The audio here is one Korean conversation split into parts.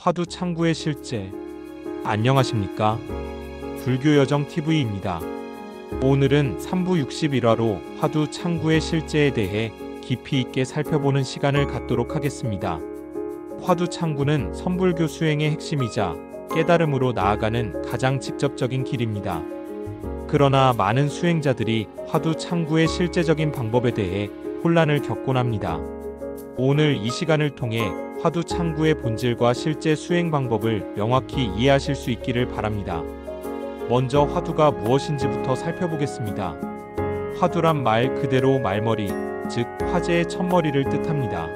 화두 창구의 실제. 안녕하십니까? 불교여정TV입니다. 오늘은 3부 61화로 화두 창구의 실제에 대해 깊이 있게 살펴보는 시간을 갖도록 하겠습니다. 화두 창구는 선불교 수행의 핵심이자 깨달음으로 나아가는 가장 직접적인 길입니다. 그러나 많은 수행자들이 화두 창구의 실제적인 방법에 대해 혼란을 겪곤 합니다. 오늘 이 시간을 통해 화두 창구의 본질과 실제 수행 방법을 명확히 이해하실 수 있기를 바랍니다. 먼저 화두가 무엇인지부터 살펴보겠습니다. 화두란 말 그대로 말머리, 즉 화제의 첫머리를 뜻합니다.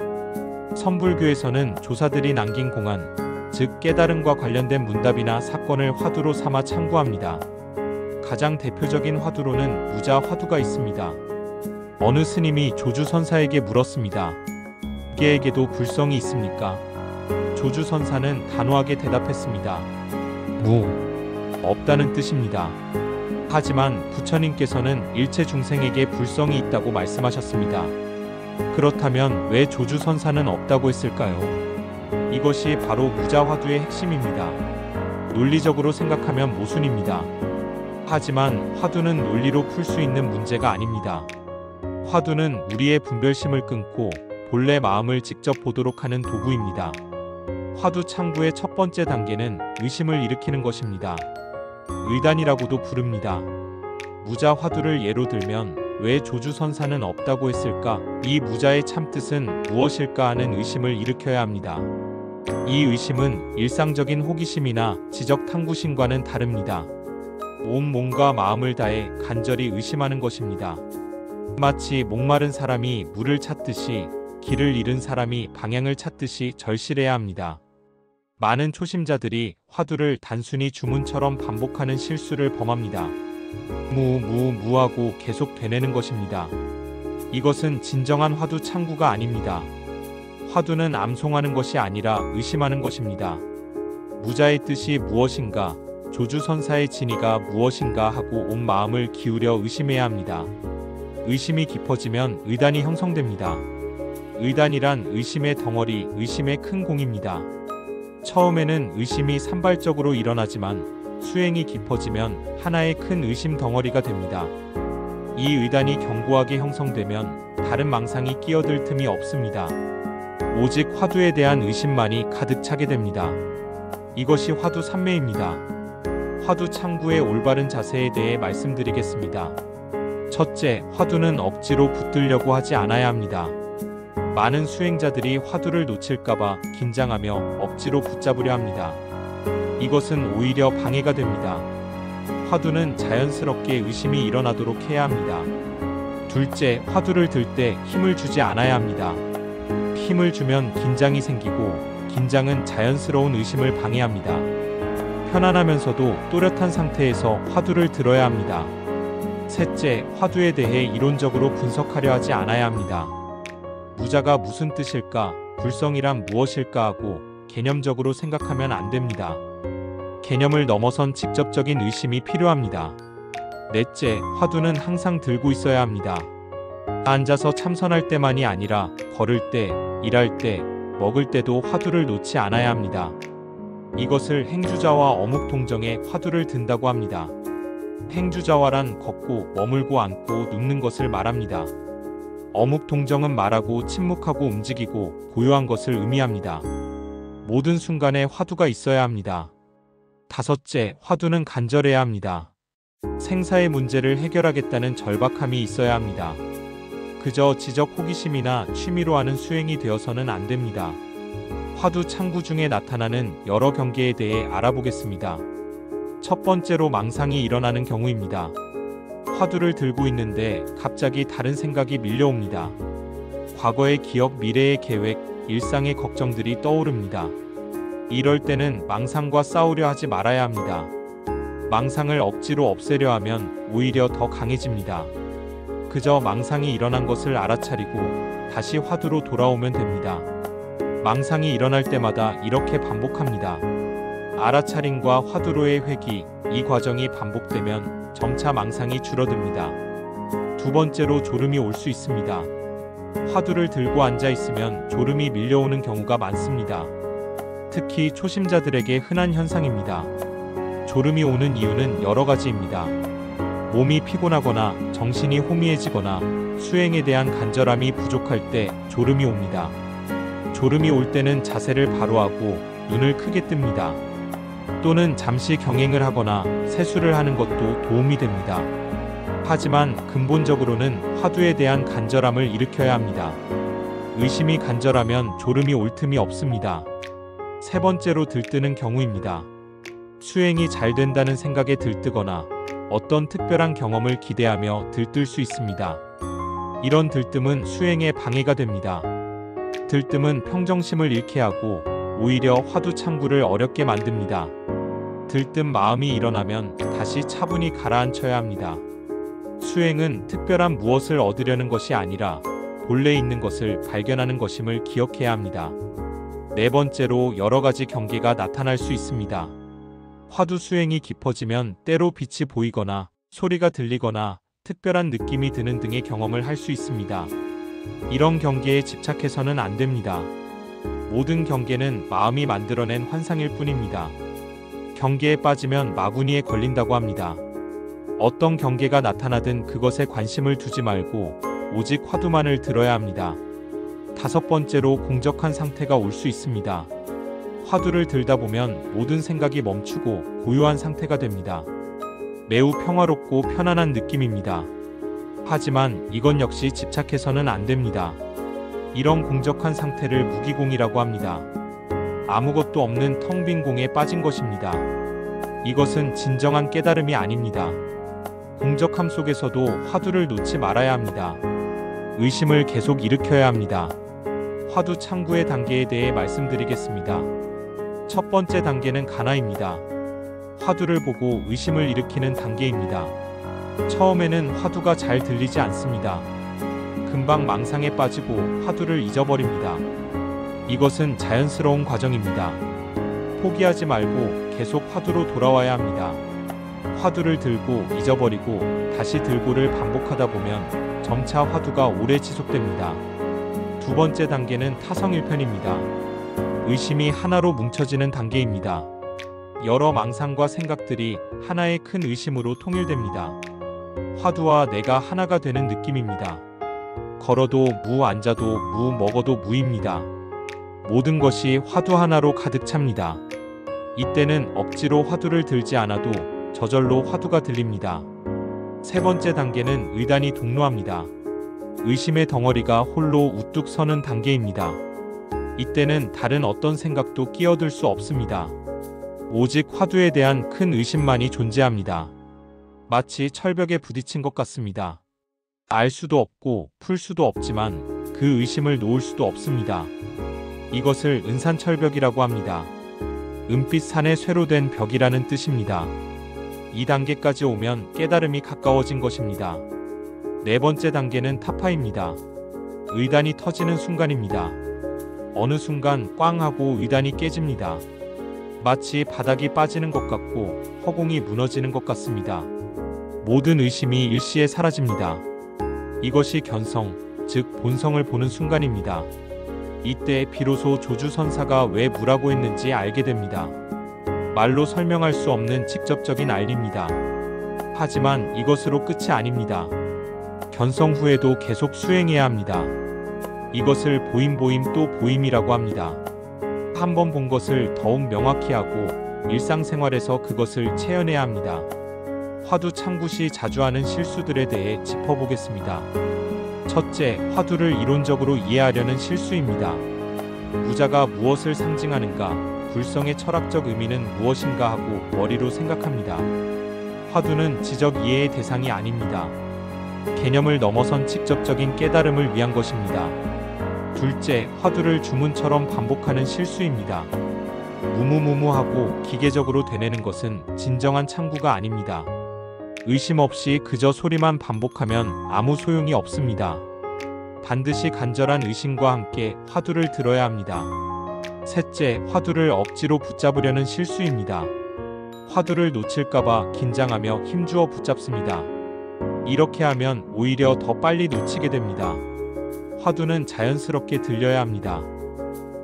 선불교에서는 조사들이 남긴 공안, 즉 깨달음과 관련된 문답이나 사건을 화두로 삼아 창구합니다. 가장 대표적인 화두로는 무자 화두가 있습니다. 어느 스님이 조주선사에게 물었습니다. 개에게도 불성이 있습니까? 조주선사는 단호하게 대답했습니다. 없다는 뜻입니다. 하지만 부처님께서는 일체 중생에게 불성이 있다고 말씀하셨습니다. 그렇다면 왜 조주선사는 없다고 했을까요? 이것이 바로 무자화두의 핵심입니다. 논리적으로 생각하면 모순입니다. 하지만 화두는 논리로 풀 수 있는 문제가 아닙니다. 화두는 우리의 분별심을 끊고 본래 마음을 직접 보도록 하는 도구입니다. 화두 창구의 첫 번째 단계는 의심을 일으키는 것입니다. 의단이라고도 부릅니다. 무자 화두를 예로 들면 왜 조주선사는 없다고 했을까? 이 무자의 참뜻은 무엇일까 하는 의심을 일으켜야 합니다. 이 의심은 일상적인 호기심이나 지적 탐구심과는 다릅니다. 온 몸과 마음을 다해 간절히 의심하는 것입니다. 마치 목마른 사람이 물을 찾듯이 길을 잃은 사람이 방향을 찾듯이 절실해야 합니다. 많은 초심자들이 화두를 단순히 주문처럼 반복하는 실수를 범합니다. 무하고 계속 되뇌는 것입니다. 이것은 진정한 화두 창구가 아닙니다. 화두는 암송하는 것이 아니라 의심하는 것입니다. 무자의 뜻이 무엇인가, 조주선사의 진의가 무엇인가 하고 온 마음을 기울여 의심해야 합니다. 의심이 깊어지면 의단이 형성됩니다. 의단이란 의심의 덩어리, 의심의 큰 공입니다. 처음에는 의심이 산발적으로 일어나지만 수행이 깊어지면 하나의 큰 의심 덩어리가 됩니다. 이 의단이 견고하게 형성되면 다른 망상이 끼어들 틈이 없습니다. 오직 화두에 대한 의심만이 가득 차게 됩니다. 이것이 화두 삼매입니다. 화두 창구의 올바른 자세에 대해 말씀드리겠습니다. 첫째, 화두는 억지로 붙들려고 하지 않아야 합니다. 많은 수행자들이 화두를 놓칠까봐 긴장하며 억지로 붙잡으려 합니다. 이것은 오히려 방해가 됩니다. 화두는 자연스럽게 의심이 일어나도록 해야 합니다. 둘째, 화두를 들 때 힘을 주지 않아야 합니다. 힘을 주면 긴장이 생기고 긴장은 자연스러운 의심을 방해합니다. 편안하면서도 또렷한 상태에서 화두를 들어야 합니다. 셋째, 화두에 대해 이론적으로 분석하려 하지 않아야 합니다. 무자가 무슨 뜻일까, 불성이란 무엇일까 하고 개념적으로 생각하면 안 됩니다. 개념을 넘어선 직접적인 의심이 필요합니다. 넷째, 화두는 항상 들고 있어야 합니다. 앉아서 참선할 때만이 아니라 걸을 때, 일할 때, 먹을 때도 화두를 놓지 않아야 합니다. 이것을 행주자와 어묵통정에 화두를 든다고 합니다. 행주자와란 걷고 머물고 앉고 눕는 것을 말합니다. 어묵통정은 말하고 침묵하고 움직이고 고요한 것을 의미합니다. 모든 순간에 화두가 있어야 합니다. 다섯째, 화두는 간절해야 합니다. 생사의 문제를 해결하겠다는 절박함이 있어야 합니다. 그저 지적 호기심이나 취미로 하는 수행이 되어서는 안 됩니다. 화두 창구 중에 나타나는 여러 경계에 대해 알아보겠습니다. 첫 번째로 망상이 일어나는 경우입니다. 화두를 들고 있는데 갑자기 다른 생각이 밀려옵니다. 과거의 기억, 미래의 계획, 일상의 걱정들이 떠오릅니다. 이럴 때는 망상과 싸우려 하지 말아야 합니다. 망상을 억지로 없애려 하면 오히려 더 강해집니다. 그저 망상이 일어난 것을 알아차리고 다시 화두로 돌아오면 됩니다. 망상이 일어날 때마다 이렇게 반복합니다. 알아차림과 화두로의 회귀, 이 과정이 반복되면 점차 망상이 줄어듭니다. 두 번째로 졸음이 올 수 있습니다. 화두를 들고 앉아 있으면 졸음이 밀려오는 경우가 많습니다. 특히 초심자들에게 흔한 현상입니다. 졸음이 오는 이유는 여러 가지입니다. 몸이 피곤하거나 정신이 혼미해지거나 수행에 대한 간절함이 부족할 때 졸음이 옵니다. 졸음이 올 때는 자세를 바로 하고 눈을 크게 뜹니다. 또는 잠시 경행을 하거나 세수를 하는 것도 도움이 됩니다. 하지만 근본적으로는 화두에 대한 간절함을 일으켜야 합니다. 의심이 간절하면 졸음이 올 틈이 없습니다. 세 번째로 들뜨는 경우입니다. 수행이 잘 된다는 생각에 들뜨거나 어떤 특별한 경험을 기대하며 들뜰 수 있습니다. 이런 들뜸은 수행에 방해가 됩니다. 들뜸은 평정심을 잃게 하고 오히려 화두 창구를 어렵게 만듭니다. 들뜬 마음이 일어나면 다시 차분히 가라앉혀야 합니다. 수행은 특별한 무엇을 얻으려는 것이 아니라 본래 있는 것을 발견하는 것임을 기억해야 합니다. 네 번째로 여러 가지 경계가 나타날 수 있습니다. 화두 수행이 깊어지면 때로 빛이 보이거나 소리가 들리거나 특별한 느낌이 드는 등의 경험을 할 수 있습니다. 이런 경계에 집착해서는 안 됩니다. 모든 경계는 마음이 만들어낸 환상일 뿐입니다. 경계에 빠지면 마구니에 걸린다고 합니다. 어떤 경계가 나타나든 그것에 관심을 두지 말고 오직 화두만을 들어야 합니다. 다섯 번째로 공적한 상태가 올 수 있습니다. 화두를 들다 보면 모든 생각이 멈추고 고요한 상태가 됩니다. 매우 평화롭고 편안한 느낌입니다. 하지만 이건 역시 집착해서는 안 됩니다. 이런 공적한 상태를 무기공이라고 합니다. 아무것도 없는 텅 빈 공에 빠진 것입니다. 이것은 진정한 깨달음이 아닙니다. 공적함 속에서도 화두를 놓지 말아야 합니다. 의심을 계속 일으켜야 합니다. 화두 창구의 단계에 대해 말씀드리겠습니다. 첫 번째 단계는 가나입니다. 화두를 보고 의심을 일으키는 단계입니다. 처음에는 화두가 잘 들리지 않습니다. 금방 망상에 빠지고 화두를 잊어버립니다. 이것은 자연스러운 과정입니다. 포기하지 말고 계속 화두로 돌아와야 합니다. 화두를 들고 잊어버리고 다시 들고를 반복하다 보면 점차 화두가 오래 지속됩니다. 두 번째 단계는 타성일편입니다. 의심이 하나로 뭉쳐지는 단계입니다. 여러 망상과 생각들이 하나의 큰 의심으로 통일됩니다. 화두와 내가 하나가 되는 느낌입니다. 걸어도 무, 앉아도 무, 먹어도 무입니다. 모든 것이 화두 하나로 가득 찹니다. 이때는 억지로 화두를 들지 않아도 저절로 화두가 들립니다. 세 번째 단계는 의단이 동로합니다. 의심의 덩어리가 홀로 우뚝 서는 단계입니다. 이때는 다른 어떤 생각도 끼어들 수 없습니다. 오직 화두에 대한 큰 의심만이 존재합니다. 마치 철벽에 부딪힌 것 같습니다. 알 수도 없고 풀 수도 없지만 그 의심을 놓을 수도 없습니다. 이것을 은산철벽이라고 합니다. 은빛 산에 쇠로 된 벽이라는 뜻입니다. 이 단계까지 오면 깨달음이 가까워진 것입니다. 네 번째 단계는 타파입니다. 의단이 터지는 순간입니다. 어느 순간 꽝 하고 의단이 깨집니다. 마치 바닥이 빠지는 것 같고 허공이 무너지는 것 같습니다. 모든 의심이 일시에 사라집니다. 이것이 견성, 즉 본성을 보는 순간입니다. 이때 비로소 조주선사가 왜 무라고 했는지 알게 됩니다. 말로 설명할 수 없는 직접적인 알리입니다. 하지만 이것으로 끝이 아닙니다. 견성 후에도 계속 수행해야 합니다. 이것을 보임 또 보임이라고 합니다. 한 번 본 것을 더욱 명확히 하고 일상생활에서 그것을 체현해야 합니다. 화두 창구시 자주 하는 실수들에 대해 짚어보겠습니다. 첫째, 화두를 이론적으로 이해하려는 실수입니다. 무자가 무엇을 상징하는가, 불성의 철학적 의미는 무엇인가 하고 머리로 생각합니다. 화두는 지적 이해의 대상이 아닙니다. 개념을 넘어선 직접적인 깨달음을 위한 것입니다. 둘째, 화두를 주문처럼 반복하는 실수입니다. 무무무무하고 기계적으로 되뇌는 것은 진정한 창구가 아닙니다. 의심 없이 그저 소리만 반복하면 아무 소용이 없습니다. 반드시 간절한 의심과 함께 화두를 들어야 합니다. 셋째, 화두를 억지로 붙잡으려는 실수입니다. 화두를 놓칠까봐 긴장하며 힘주어 붙잡습니다. 이렇게 하면 오히려 더 빨리 놓치게 됩니다. 화두는 자연스럽게 들려야 합니다.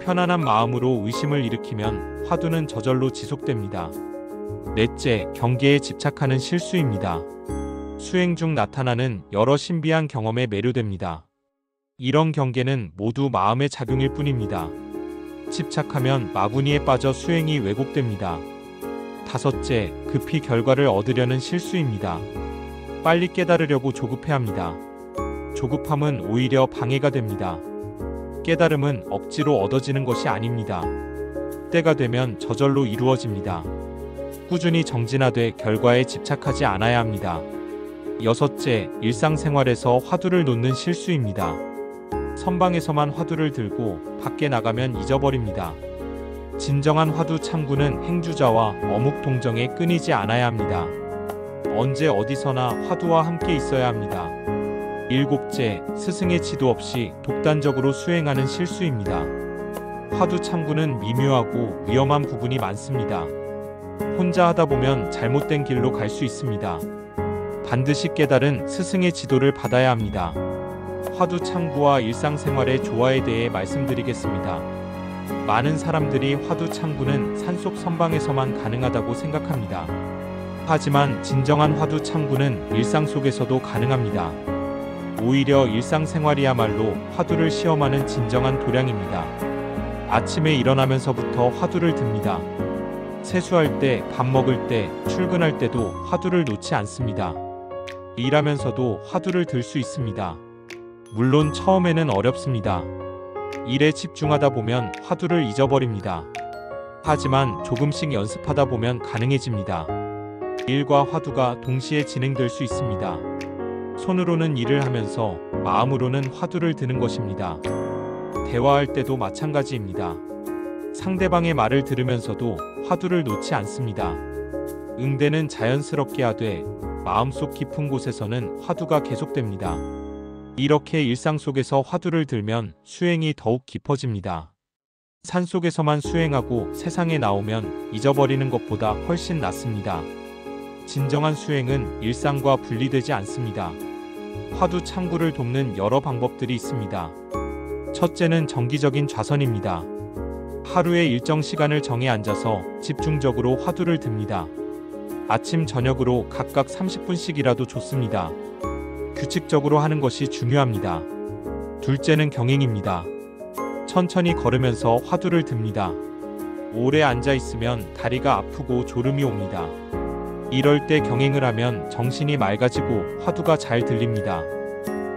편안한 마음으로 의심을 일으키면 화두는 저절로 지속됩니다. 넷째, 경계에 집착하는 실수입니다. 수행 중 나타나는 여러 신비한 경험에 매료됩니다. 이런 경계는 모두 마음의 작용일 뿐입니다. 집착하면 마구니에 빠져 수행이 왜곡됩니다. 다섯째, 급히 결과를 얻으려는 실수입니다. 빨리 깨달으려고 조급해합니다. 조급함은 오히려 방해가 됩니다. 깨달음은 억지로 얻어지는 것이 아닙니다. 때가 되면 저절로 이루어집니다. 꾸준히 정진하되 결과에 집착하지 않아야 합니다. 여섯째, 일상생활에서 화두를 놓는 실수입니다. 선방에서만 화두를 들고 밖에 나가면 잊어버립니다. 진정한 화두 창구는 행주자와 어묵 동정에 끊이지 않아야 합니다. 언제 어디서나 화두와 함께 있어야 합니다. 일곱째, 스승의 지도 없이 독단적으로 수행하는 실수입니다. 화두 창구는 미묘하고 위험한 부분이 많습니다. 혼자 하다 보면 잘못된 길로 갈 수 있습니다. 반드시 깨달은 스승의 지도를 받아야 합니다. 화두 창구와 일상생활의 조화에 대해 말씀드리겠습니다. 많은 사람들이 화두 창구는 산속 선방에서만 가능하다고 생각합니다. 하지만 진정한 화두 창구는 일상 속에서도 가능합니다. 오히려 일상생활이야말로 화두를 시험하는 진정한 도량입니다. 아침에 일어나면서부터 화두를 듭니다. 세수할 때, 밥 먹을 때, 출근할 때도 화두를 놓지 않습니다. 일하면서도 화두를 들 수 있습니다. 물론 처음에는 어렵습니다. 일에 집중하다 보면 화두를 잊어버립니다. 하지만 조금씩 연습하다 보면 가능해집니다. 일과 화두가 동시에 진행될 수 있습니다. 손으로는 일을 하면서 마음으로는 화두를 드는 것입니다. 대화할 때도 마찬가지입니다. 상대방의 말을 들으면서도 화두를 놓지 않습니다. 응대는 자연스럽게 하되 마음속 깊은 곳에서는 화두가 계속됩니다. 이렇게 일상 속에서 화두를 들면 수행이 더욱 깊어집니다. 산속에서만 수행하고 세상에 나오면 잊어버리는 것보다 훨씬 낫습니다. 진정한 수행은 일상과 분리되지 않습니다. 화두 창구를 돕는 여러 방법들이 있습니다. 첫째는 정기적인 좌선입니다. 하루에 일정 시간을 정해 앉아서 집중적으로 화두를 듭니다. 아침, 저녁으로 각각 30분씩이라도 좋습니다. 규칙적으로 하는 것이 중요합니다. 둘째는 경행입니다. 천천히 걸으면서 화두를 듭니다. 오래 앉아 있으면 다리가 아프고 졸음이 옵니다. 이럴 때 경행을 하면 정신이 맑아지고 화두가 잘 들립니다.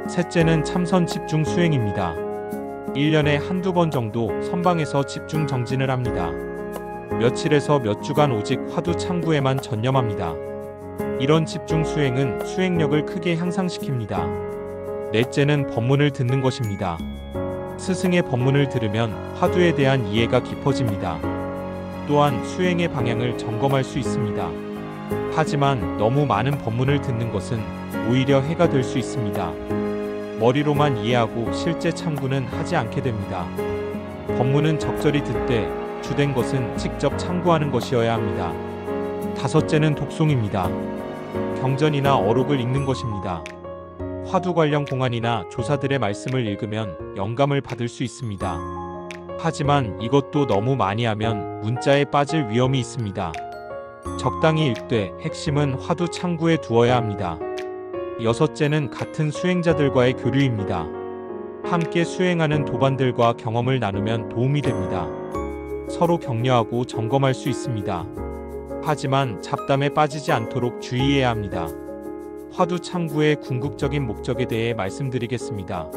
셋째는 참선 집중 수행입니다. 1년에 한두 번 정도 선방에서 집중 정진을 합니다. 며칠에서 몇 주간 오직 화두 창구에만 전념합니다. 이런 집중 수행은 수행력을 크게 향상시킵니다. 넷째는 법문을 듣는 것입니다. 스승의 법문을 들으면 화두에 대한 이해가 깊어집니다. 또한 수행의 방향을 점검할 수 있습니다. 하지만 너무 많은 법문을 듣는 것은 오히려 해가 될 수 있습니다. 머리로만 이해하고 실제 참고는 하지 않게 됩니다. 법문은 적절히 듣되 주된 것은 직접 참고하는 것이어야 합니다. 다섯째는 독송입니다. 경전이나 어록을 읽는 것입니다. 화두 관련 공안이나 조사들의 말씀을 읽으면 영감을 받을 수 있습니다. 하지만 이것도 너무 많이 하면 문자에 빠질 위험이 있습니다. 적당히 읽되 핵심은 화두 창구에 두어야 합니다. 여섯째는 같은 수행자들과의 교류입니다. 함께 수행하는 도반들과 경험을 나누면 도움이 됩니다. 서로 격려하고 점검할 수 있습니다. 하지만 잡담에 빠지지 않도록 주의해야 합니다. 화두 창구의 궁극적인 목적에 대해 말씀드리겠습니다.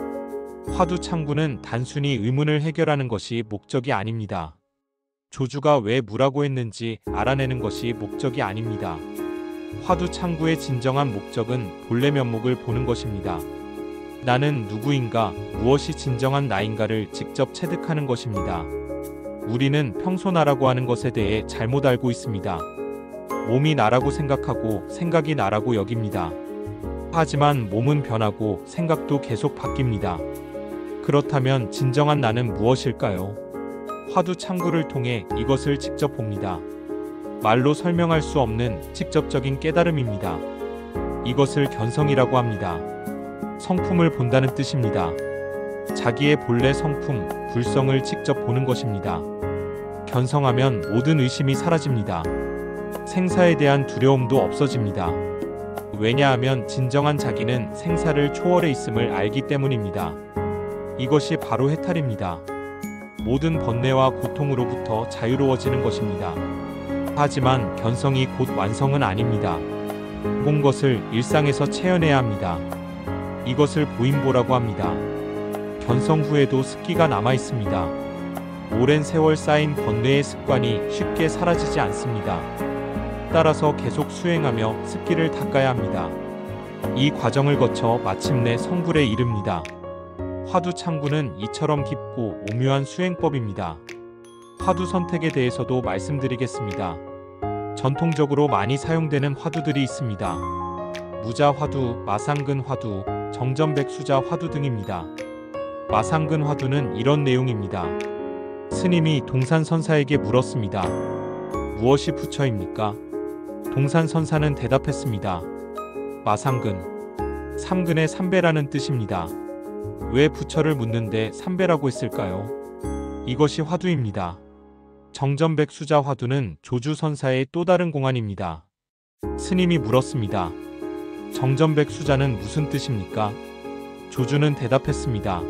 화두 창구는 단순히 의문을 해결하는 것이 목적이 아닙니다. 조주가 왜 무라고 했는지 알아내는 것이 목적이 아닙니다. 화두 창구의 진정한 목적은 본래 면목을 보는 것입니다. 나는 누구인가, 무엇이 진정한 나인가를 직접 체득하는 것입니다. 우리는 평소 나라고 하는 것에 대해 잘못 알고 있습니다. 몸이 나라고 생각하고 생각이 나라고 여깁니다. 하지만 몸은 변하고 생각도 계속 바뀝니다. 그렇다면 진정한 나는 무엇일까요? 화두 창구를 통해 이것을 직접 봅니다. 말로 설명할 수 없는 직접적인 깨달음입니다. 이것을 견성이라고 합니다. 성품을 본다는 뜻입니다. 자기의 본래 성품, 불성을 직접 보는 것입니다. 견성하면 모든 의심이 사라집니다. 생사에 대한 두려움도 없어집니다. 왜냐하면 진정한 자기는 생사를 초월해 있음을 알기 때문입니다. 이것이 바로 해탈입니다. 모든 번뇌와 고통으로부터 자유로워지는 것입니다. 하지만 견성이 곧 완성은 아닙니다. 본 것을 일상에서 체현해야 합니다. 이것을 보임보라고 합니다. 견성 후에도 습기가 남아 있습니다. 오랜 세월 쌓인 번뇌의 습관이 쉽게 사라지지 않습니다. 따라서 계속 수행하며 습기를 닦아야 합니다. 이 과정을 거쳐 마침내 성불에 이릅니다. 화두창구는 이처럼 깊고 오묘한 수행법입니다. 화두 선택에 대해서도 말씀드리겠습니다. 전통적으로 많이 사용되는 화두들이 있습니다. 무자화두, 마상근화두, 정전백수자 화두 등입니다. 마상근화두는 이런 내용입니다. 스님이 동산선사에게 물었습니다. 무엇이 부처입니까? 동산선사는 대답했습니다. 마상근, 삼근의 삼배라는 뜻입니다. 왜 부처를 묻는데 삼배라고 했을까요? 이것이 화두입니다. 정전백수자 화두는 조주선사의 또 다른 공안입니다. 스님이 물었습니다. 정전백수자는 무슨 뜻입니까? 조주는 대답했습니다.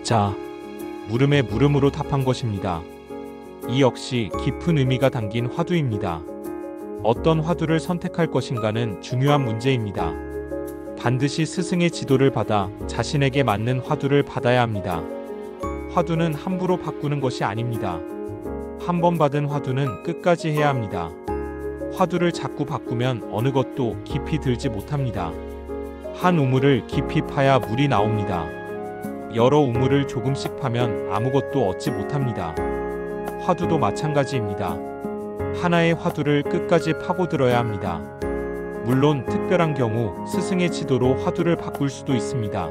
자, 물음에 물음으로 답한 것입니다. 이 역시 깊은 의미가 담긴 화두입니다. 어떤 화두를 선택할 것인가는 중요한 문제입니다. 반드시 스승의 지도를 받아 자신에게 맞는 화두를 받아야 합니다. 화두는 함부로 바꾸는 것이 아닙니다. 한 번 받은 화두는 끝까지 해야 합니다. 화두를 자꾸 바꾸면 어느 것도 깊이 들지 못합니다. 한 우물을 깊이 파야 물이 나옵니다. 여러 우물을 조금씩 파면 아무것도 얻지 못합니다. 화두도 마찬가지입니다. 하나의 화두를 끝까지 파고들어야 합니다. 물론 특별한 경우 스승의 지도로 화두를 바꿀 수도 있습니다.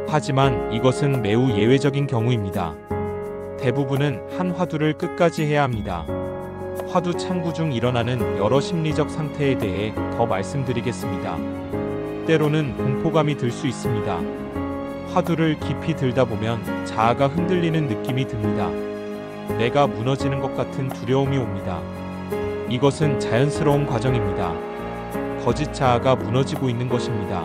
하지만 이것은 매우 예외적인 경우입니다. 대부분은 한 화두를 끝까지 해야 합니다. 화두 창구 중 일어나는 여러 심리적 상태에 대해 더 말씀드리겠습니다. 때로는 공포감이 들 수 있습니다. 화두를 깊이 들다 보면 자아가 흔들리는 느낌이 듭니다. 내가 무너지는 것 같은 두려움이 옵니다. 이것은 자연스러운 과정입니다. 거짓 자아가 무너지고 있는 것입니다.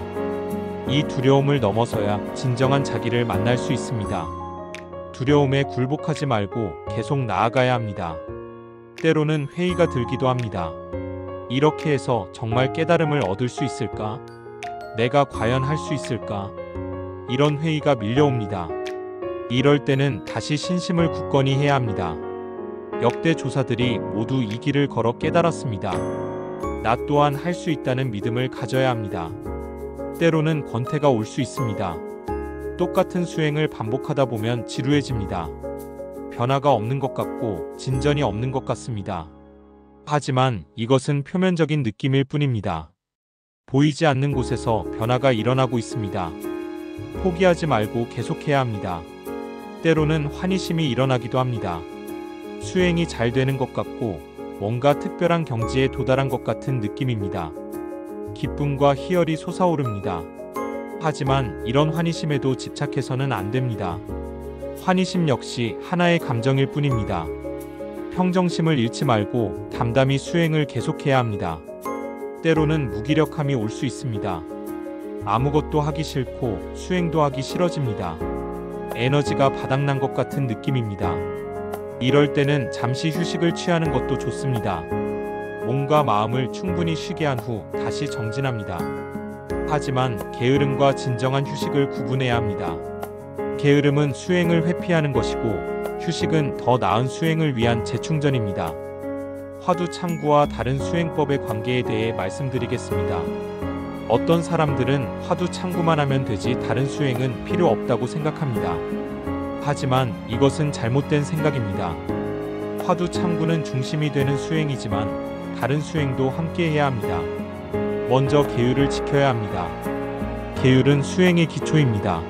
이 두려움을 넘어서야 진정한 자기를 만날 수 있습니다. 두려움에 굴복하지 말고 계속 나아가야 합니다. 때로는 회의가 들기도 합니다. 이렇게 해서 정말 깨달음을 얻을 수 있을까? 내가 과연 할 수 있을까? 이런 회의가 밀려옵니다. 이럴 때는 다시 신심을 굳건히 해야 합니다. 역대 조사들이 모두 이 길을 걸어 깨달았습니다. 나 또한 할 수 있다는 믿음을 가져야 합니다. 때로는 권태가 올 수 있습니다. 똑같은 수행을 반복하다 보면 지루해집니다. 변화가 없는 것 같고 진전이 없는 것 같습니다. 하지만 이것은 표면적인 느낌일 뿐입니다. 보이지 않는 곳에서 변화가 일어나고 있습니다. 포기하지 말고 계속해야 합니다. 때로는 환희심이 일어나기도 합니다. 수행이 잘 되는 것 같고 뭔가 특별한 경지에 도달한 것 같은 느낌입니다. 기쁨과 희열이 솟아오릅니다. 하지만 이런 환희심에도 집착해서는 안 됩니다. 환희심 역시 하나의 감정일 뿐입니다. 평정심을 잃지 말고 담담히 수행을 계속해야 합니다. 때로는 무기력함이 올 수 있습니다. 아무것도 하기 싫고 수행도 하기 싫어집니다. 에너지가 바닥난 것 같은 느낌입니다. 이럴 때는 잠시 휴식을 취하는 것도 좋습니다. 몸과 마음을 충분히 쉬게 한 후 다시 정진합니다. 하지만 게으름과 진정한 휴식을 구분해야 합니다. 게으름은 수행을 회피하는 것이고 휴식은 더 나은 수행을 위한 재충전입니다. 화두 창구와 다른 수행법의 관계에 대해 말씀드리겠습니다. 어떤 사람들은 화두 창구만 하면 되지 다른 수행은 필요 없다고 생각합니다. 하지만 이것은 잘못된 생각입니다. 화두 창구는 중심이 되는 수행이지만 다른 수행도 함께 해야 합니다. 먼저 계율을 지켜야 합니다. 계율은 수행의 기초입니다.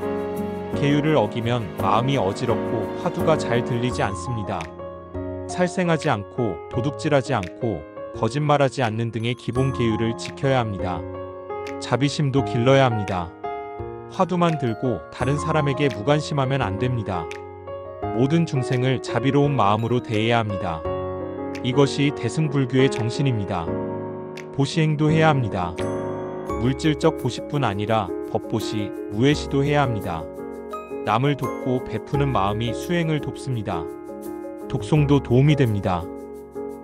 계율을 어기면 마음이 어지럽고 화두가 잘 들리지 않습니다. 살생하지 않고 도둑질하지 않고 거짓말하지 않는 등의 기본 계율을 지켜야 합니다. 자비심도 길러야 합니다. 화두만 들고 다른 사람에게 무관심하면 안 됩니다. 모든 중생을 자비로운 마음으로 대해야 합니다. 이것이 대승불교의 정신입니다. 보시행도 해야 합니다. 물질적 보시뿐 아니라 법보시, 무예시도 해야 합니다. 남을 돕고 베푸는 마음이 수행을 돕습니다. 독송도 도움이 됩니다.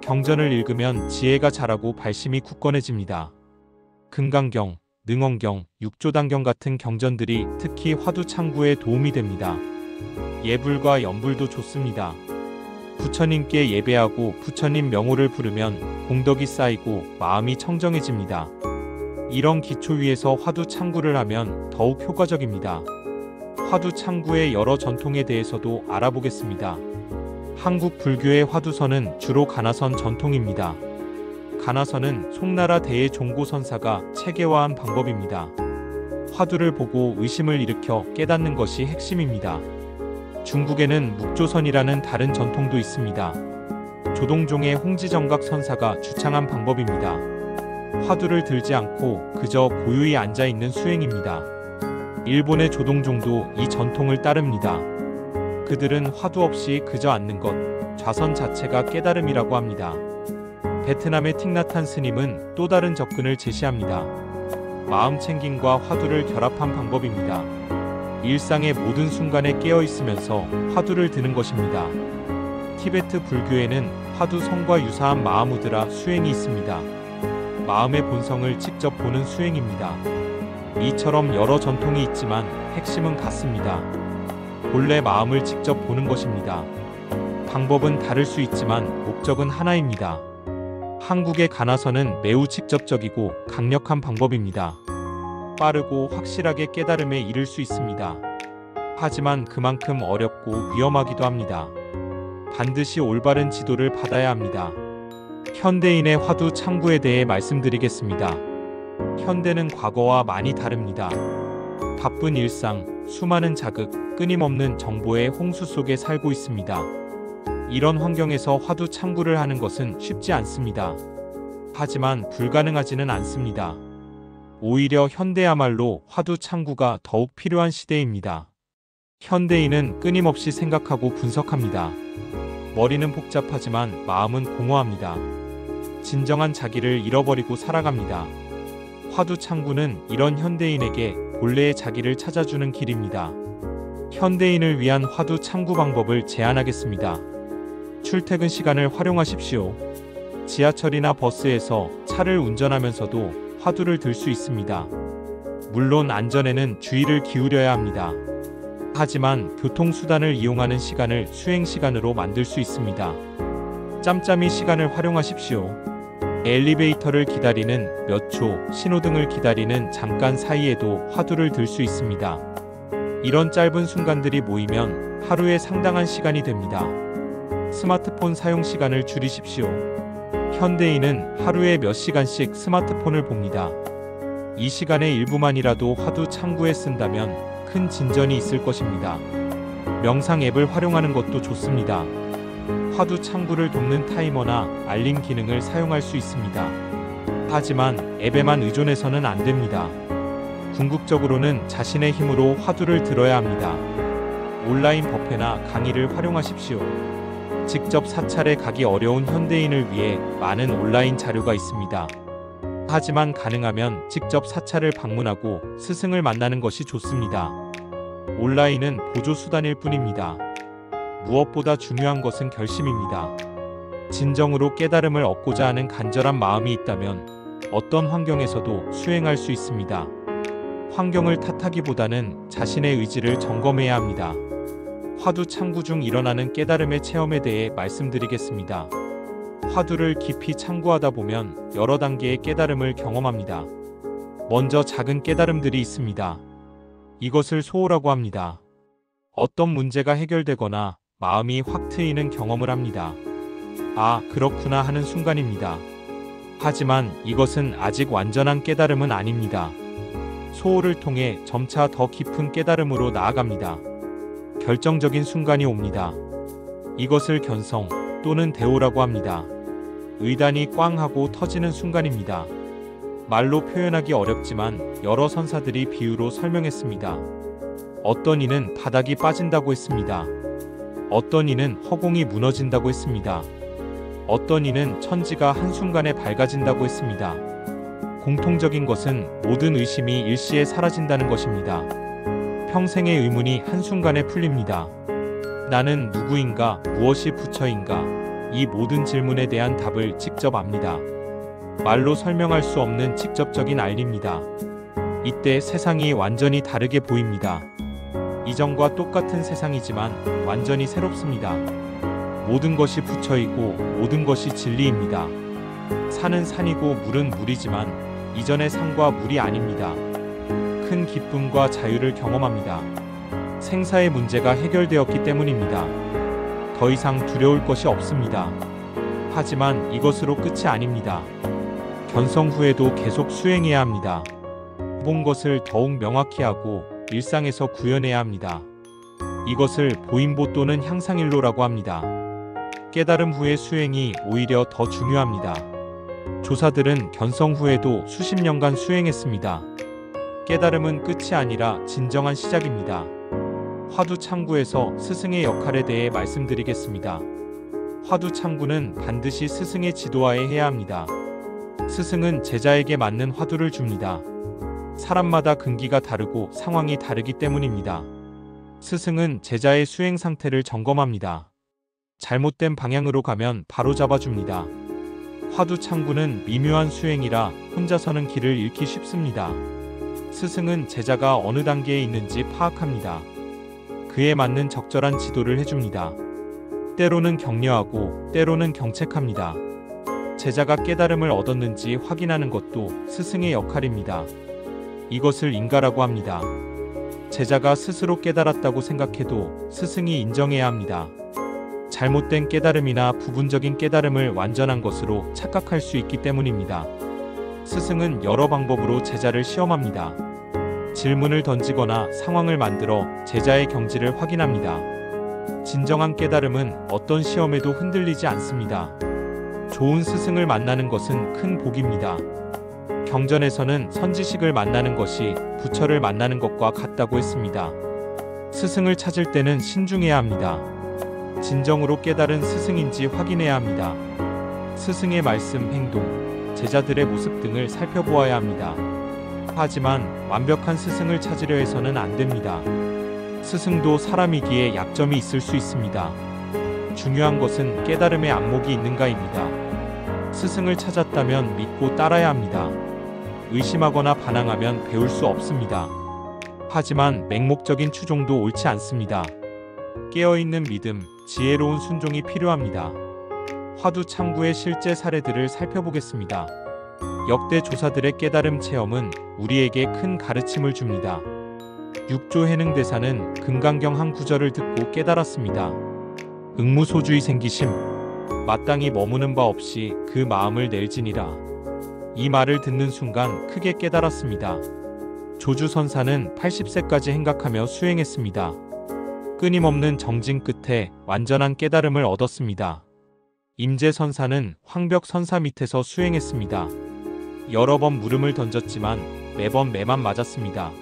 경전을 읽으면 지혜가 자라고 발심이 굳건해집니다. 금강경, 능언경, 육조단경 같은 경전들이 특히 화두창구에 도움이 됩니다. 예불과 연불도 좋습니다. 부처님께 예배하고 부처님 명호를 부르면功德이 쌓이고 마음이 청정해집니다. 이런 기초 위에서 화두창구를 하면 더욱 효과적입니다. 화두창구의 여러 전통에 대해서도 알아보겠습니다. 한국 불교의 화두선은 주로 가나선 전통입니다. 가나선은 송나라 대종고선사가 체계화한 방법입니다. 화두를 보고 의심을 일으켜 깨닫는 것이 핵심입니다. 중국에는 묵조선이라는 다른 전통도 있습니다. 조동종의 홍지정각 선사가 주창한 방법입니다. 화두를 들지 않고 그저 고요히 앉아있는 수행입니다. 일본의 조동종도 이 전통을 따릅니다. 그들은 화두 없이 그저 앉는 것, 좌선 자체가 깨달음이라고 합니다. 베트남의 틱나탄 스님은 또 다른 접근을 제시합니다. 마음 챙김과 화두를 결합한 방법입니다. 일상의 모든 순간에 깨어있으면서 화두를 드는 것입니다. 티베트 불교에는 화두성과 유사한 마하무드라 수행이 있습니다. 마음의 본성을 직접 보는 수행입니다. 이처럼 여러 전통이 있지만 핵심은 같습니다. 본래 마음을 직접 보는 것입니다. 방법은 다를 수 있지만 목적은 하나입니다. 한국의 가나선은 매우 직접적이고 강력한 방법입니다. 빠르고 확실하게 깨달음에 이를 수 있습니다. 하지만 그만큼 어렵고 위험하기도 합니다. 반드시 올바른 지도를 받아야 합니다. 현대인의 화두 창구에 대해 말씀드리겠습니다. 현대는 과거와 많이 다릅니다. 바쁜 일상, 수많은 자극, 끊임없는 정보의 홍수 속에 살고 있습니다. 이런 환경에서 화두 창구를 하는 것은 쉽지 않습니다. 하지만 불가능하지는 않습니다. 오히려 현대야말로 화두 창구가 더욱 필요한 시대입니다. 현대인은 끊임없이 생각하고 분석합니다. 머리는 복잡하지만 마음은 공허합니다. 진정한 자기를 잃어버리고 살아갑니다. 화두 창구는 이런 현대인에게 본래의 자기를 찾아주는 길입니다. 현대인을 위한 화두 창구 방법을 제안하겠습니다. 출퇴근 시간을 활용하십시오. 지하철이나 버스에서 차를 운전하면서도 화두를 들 수 있습니다. 물론 안전에는 주의를 기울여야 합니다. 하지만 교통수단을 이용하는 시간을 수행시간으로 만들 수 있습니다. 짬짬이 시간을 활용하십시오. 엘리베이터를 기다리는 몇 초, 신호등을 기다리는 잠깐 사이에도 화두를 들 수 있습니다. 이런 짧은 순간들이 모이면 하루에 상당한 시간이 됩니다. 스마트폰 사용 시간을 줄이십시오. 현대인은 하루에 몇 시간씩 스마트폰을 봅니다. 이 시간의 일부만이라도 화두 창구에 쓴다면 큰 진전이 있을 것입니다. 명상 앱을 활용하는 것도 좋습니다. 화두 창구를 돕는 타이머나 알림 기능을 사용할 수 있습니다. 하지만 앱에만 의존해서는 안 됩니다. 궁극적으로는 자신의 힘으로 화두를 들어야 합니다. 온라인 법회나 강의를 활용하십시오. 직접 사찰에 가기 어려운 현대인을 위해 많은 온라인 자료가 있습니다. 하지만 가능하면 직접 사찰을 방문하고 스승을 만나는 것이 좋습니다. 온라인은 보조수단일 뿐입니다. 무엇보다 중요한 것은 결심입니다. 진정으로 깨달음을 얻고자 하는 간절한 마음이 있다면 어떤 환경에서도 수행할 수 있습니다. 환경을 탓하기보다는 자신의 의지를 점검해야 합니다. 화두 창구 중 일어나는 깨달음의 체험에 대해 말씀드리겠습니다. 화두를 깊이 창구하다 보면 여러 단계의 깨달음을 경험합니다. 먼저 작은 깨달음들이 있습니다. 이것을 소호라고 합니다. 어떤 문제가 해결되거나 마음이 확 트이는 경험을 합니다. 아, 그렇구나 하는 순간입니다. 하지만 이것은 아직 완전한 깨달음은 아닙니다. 소호를 통해 점차 더 깊은 깨달음으로 나아갑니다. 결정적인 순간이 옵니다. 이것을 견성 또는 대오라고 합니다. 의단이 꽝 하고 터지는 순간입니다. 말로 표현하기 어렵지만 여러 선사들이 비유로 설명했습니다. 어떤 이는 바닥이 빠진다고 했습니다. 어떤 이는 허공이 무너진다고 했습니다. 어떤 이는 천지가 한순간에 밝아진다고 했습니다. 공통적인 것은 모든 의심이 일시에 사라진다는 것입니다. 평생의 의문이 한순간에 풀립니다. 나는 누구인가, 무엇이 부처인가? 이 모든 질문에 대한 답을 직접 압니다. 말로 설명할 수 없는 직접적인 알리입니다. 이때 세상이 완전히 다르게 보입니다. 이전과 똑같은 세상이지만 완전히 새롭습니다. 모든 것이 부처이고 모든 것이 진리입니다. 산은 산이고 물은 물이지만 이전의 산과 물이 아닙니다. 큰 기쁨과 자유를 경험합니다. 생사의 문제가 해결되었기 때문입니다. 더 이상 두려울 것이 없습니다. 하지만 이것으로 끝이 아닙니다. 견성 후에도 계속 수행해야 합니다. 본 것을 더욱 명확히 하고 일상에서 구현해야 합니다. 이것을 보인보 또는 향상일로라고 합니다. 깨달음 후의 수행이 오히려 더 중요합니다. 조사들은 견성 후에도 수십 년간 수행했습니다. 깨달음은 끝이 아니라 진정한 시작입니다. 화두창구에서 스승의 역할에 대해 말씀드리겠습니다. 화두창구는 반드시 스승의 지도하에 해야 합니다. 스승은 제자에게 맞는 화두를 줍니다. 사람마다 근기가 다르고 상황이 다르기 때문입니다. 스승은 제자의 수행 상태를 점검합니다. 잘못된 방향으로 가면 바로 잡아줍니다. 화두창구는 미묘한 수행이라 혼자서는 길을 잃기 쉽습니다. 스승은 제자가 어느 단계에 있는지 파악합니다. 그에 맞는 적절한 지도를 해줍니다. 때로는 격려하고 때로는 경책합니다. 제자가 깨달음을 얻었는지 확인하는 것도 스승의 역할입니다. 이것을 인가라고 합니다. 제자가 스스로 깨달았다고 생각해도 스승이 인정해야 합니다. 잘못된 깨달음이나 부분적인 깨달음을 완전한 것으로 착각할 수 있기 때문입니다. 스승은 여러 방법으로 제자를 시험합니다. 질문을 던지거나 상황을 만들어 제자의 경지를 확인합니다. 진정한 깨달음은 어떤 시험에도 흔들리지 않습니다. 좋은 스승을 만나는 것은 큰 복입니다. 경전에서는 선지식을 만나는 것이 부처를 만나는 것과 같다고 했습니다. 스승을 찾을 때는 신중해야 합니다. 진정으로 깨달은 스승인지 확인해야 합니다. 스승의 말씀, 행동, 제자들의 모습 등을 살펴보아야 합니다. 하지만 완벽한 스승을 찾으려 해서는 안 됩니다. 스승도 사람이기에 약점이 있을 수 있습니다. 중요한 것은 깨달음의 안목이 있는가입니다. 스승을 찾았다면 믿고 따라야 합니다. 의심하거나 반항하면 배울 수 없습니다. 하지만 맹목적인 추종도 옳지 않습니다. 깨어있는 믿음, 지혜로운 순종이 필요합니다. 화두창구의 실제 사례들을 살펴보겠습니다. 역대 조사들의 깨달음 체험은 우리에게 큰 가르침을 줍니다. 육조 해능대사는 금강경 한 구절을 듣고 깨달았습니다. 응무소주의 생기심, 마땅히 머무는 바 없이 그 마음을 낼지니라. 이 말을 듣는 순간 크게 깨달았습니다. 조주선사는 80세까지 행각하며 수행했습니다. 끊임없는 정진 끝에 완전한 깨달음을 얻었습니다. 임재선사는 황벽선사 밑에서 수행했습니다. 여러 번 물음을 던졌지만 매번 매만 맞았습니다.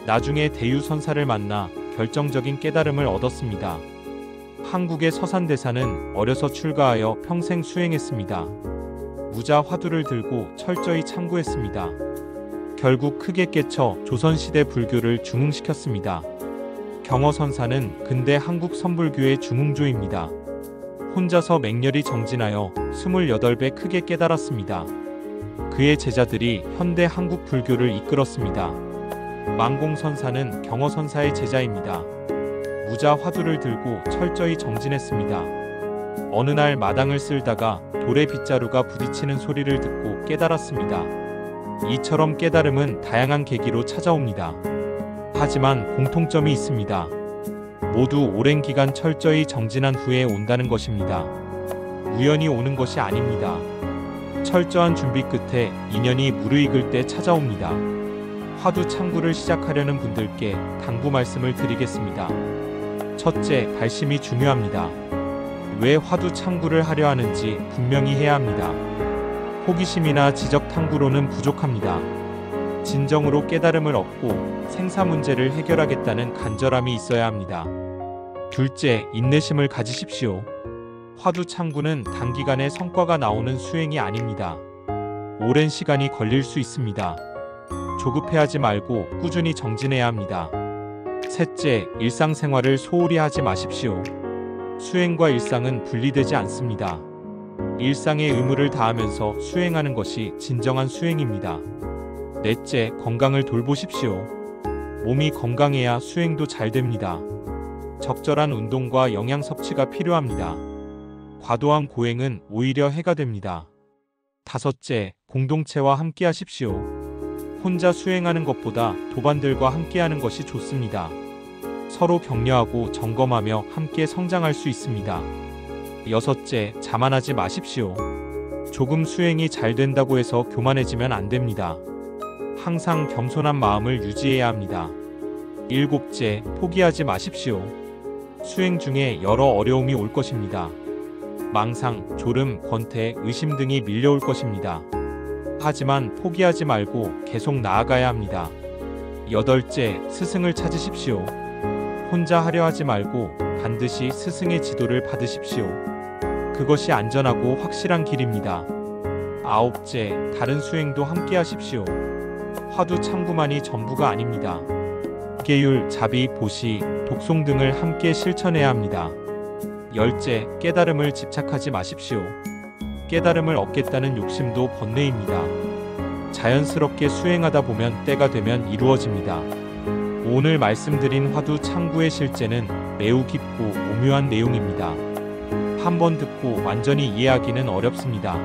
나중에 대유선사를 만나 결정적인 깨달음을 얻었습니다. 한국의 서산대사는 어려서 출가하여 평생 수행했습니다. 무자 화두를 들고 철저히 참고했습니다. 결국 크게 깨쳐 조선시대 불교를 중흥시켰습니다. 경어선사는 근대 한국 선불교의 중흥조입니다. 혼자서 맹렬히 정진하여 28배 크게 깨달았습니다. 그의 제자들이 현대 한국 불교를 이끌었습니다. 망공선사는 경어선사의 제자입니다. 무자 화두를 들고 철저히 정진했습니다. 어느 날 마당을 쓸다가 돌에 빗자루가 부딪히는 소리를 듣고 깨달았습니다. 이처럼 깨달음은 다양한 계기로 찾아옵니다. 하지만 공통점이 있습니다. 모두 오랜 기간 철저히 정진한 후에 온다는 것입니다. 우연히 오는 것이 아닙니다. 철저한 준비 끝에 인연이 무르익을 때 찾아옵니다. 화두 창구를 시작하려는 분들께 당부 말씀을 드리겠습니다. 첫째, 발심이 중요합니다. 왜 화두 창구를 하려 하는지 분명히 해야 합니다. 호기심이나 지적 탐구로는 부족합니다. 진정으로 깨달음을 얻고 생사 문제를 해결하겠다는 간절함이 있어야 합니다. 둘째, 인내심을 가지십시오. 화두창구는 단기간에 성과가 나오는 수행이 아닙니다. 오랜 시간이 걸릴 수 있습니다. 조급해하지 말고 꾸준히 정진해야 합니다. 셋째, 일상생활을 소홀히 하지 마십시오. 수행과 일상은 분리되지 않습니다. 일상의 의무를 다하면서 수행하는 것이 진정한 수행입니다. 넷째, 건강을 돌보십시오. 몸이 건강해야 수행도 잘 됩니다. 적절한 운동과 영양 섭취가 필요합니다. 과도한 고행은 오히려 해가 됩니다. 다섯째, 공동체와 함께 하십시오. 혼자 수행하는 것보다 도반들과 함께하는 것이 좋습니다. 서로 격려하고 점검하며 함께 성장할 수 있습니다. 여섯째, 자만하지 마십시오. 조금 수행이 잘 된다고 해서 교만해지면 안 됩니다. 항상 겸손한 마음을 유지해야 합니다. 일곱째, 포기하지 마십시오. 수행 중에 여러 어려움이 올 것입니다. 망상, 졸음, 권태, 의심 등이 밀려올 것입니다. 하지만 포기하지 말고 계속 나아가야 합니다. 여덟째, 스승을 찾으십시오. 혼자 하려 하지 말고 반드시 스승의 지도를 받으십시오. 그것이 안전하고 확실한 길입니다. 아홉째, 다른 수행도 함께 하십시오. 화두 창구만이 전부가 아닙니다. 계율, 자비, 보시, 독송 등을 함께 실천해야 합니다. 열째, 깨달음을 집착하지 마십시오. 깨달음을 얻겠다는 욕심도 번뇌입니다. 자연스럽게 수행하다 보면 때가 되면 이루어집니다. 오늘 말씀드린 화두 창구의 실제는 매우 깊고 오묘한 내용입니다. 한 번 듣고 완전히 이해하기는 어렵습니다.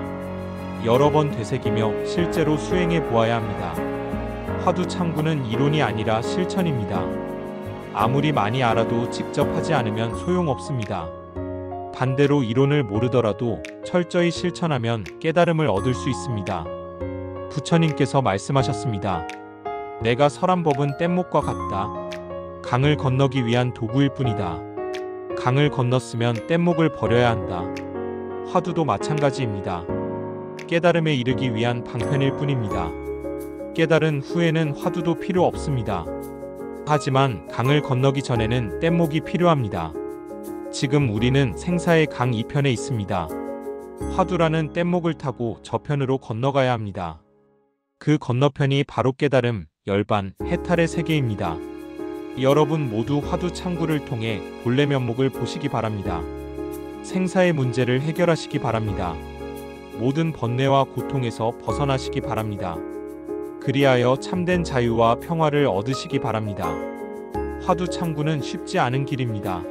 여러 번 되새기며 실제로 수행해 보아야 합니다. 화두 창구는 이론이 아니라 실천입니다. 아무리 많이 알아도 직접 하지 않으면 소용없습니다. 반대로 이론을 모르더라도 철저히 실천하면 깨달음을 얻을 수 있습니다. 부처님께서 말씀하셨습니다. 내가 설한 법은 뗏목과 같다. 강을 건너기 위한 도구일 뿐이다. 강을 건넜으면 뗏목을 버려야 한다. 화두도 마찬가지입니다. 깨달음에 이르기 위한 방편일 뿐입니다. 깨달은 후에는 화두도 필요 없습니다. 하지만 강을 건너기 전에는 뗏목이 필요합니다. 지금 우리는 생사의 강 이편에 있습니다. 화두라는 뗏목을 타고 저편으로 건너가야 합니다. 그 건너편이 바로 깨달음, 열반, 해탈의 세계입니다. 여러분 모두 화두 창구를 통해 본래 면목을 보시기 바랍니다. 생사의 문제를 해결하시기 바랍니다. 모든 번뇌와 고통에서 벗어나시기 바랍니다. 그리하여 참된 자유와 평화를 얻으시기 바랍니다. 화두 창구는 쉽지 않은 길입니다.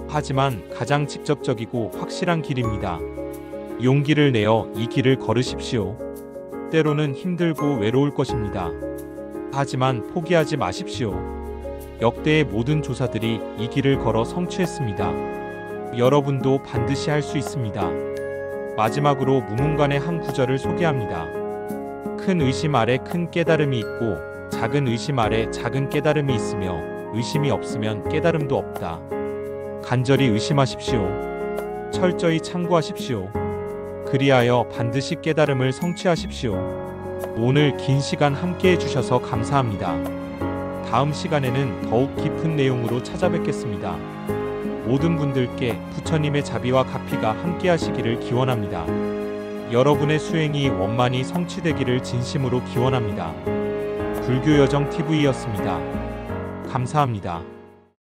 하지만 가장 직접적이고 확실한 길입니다. 용기를 내어 이 길을 걸으십시오. 때로는 힘들고 외로울 것입니다. 하지만 포기하지 마십시오. 역대의 모든 조사들이 이 길을 걸어 성취했습니다. 여러분도 반드시 할 수 있습니다. 마지막으로 무문관의 한 구절을 소개합니다. 큰 의심 아래 큰 깨달음이 있고 작은 의심 아래 작은 깨달음이 있으며 의심이 없으면 깨달음도 없다. 간절히 의심하십시오. 철저히 참고하십시오. 그리하여 반드시 깨달음을 성취하십시오. 오늘 긴 시간 함께 해주셔서 감사합니다. 다음 시간에는 더욱 깊은 내용으로 찾아뵙겠습니다. 모든 분들께 부처님의 자비와 가피가 함께 하시기를 기원합니다. 여러분의 수행이 원만히 성취되기를 진심으로 기원합니다. 불교여정TV였습니다. 감사합니다.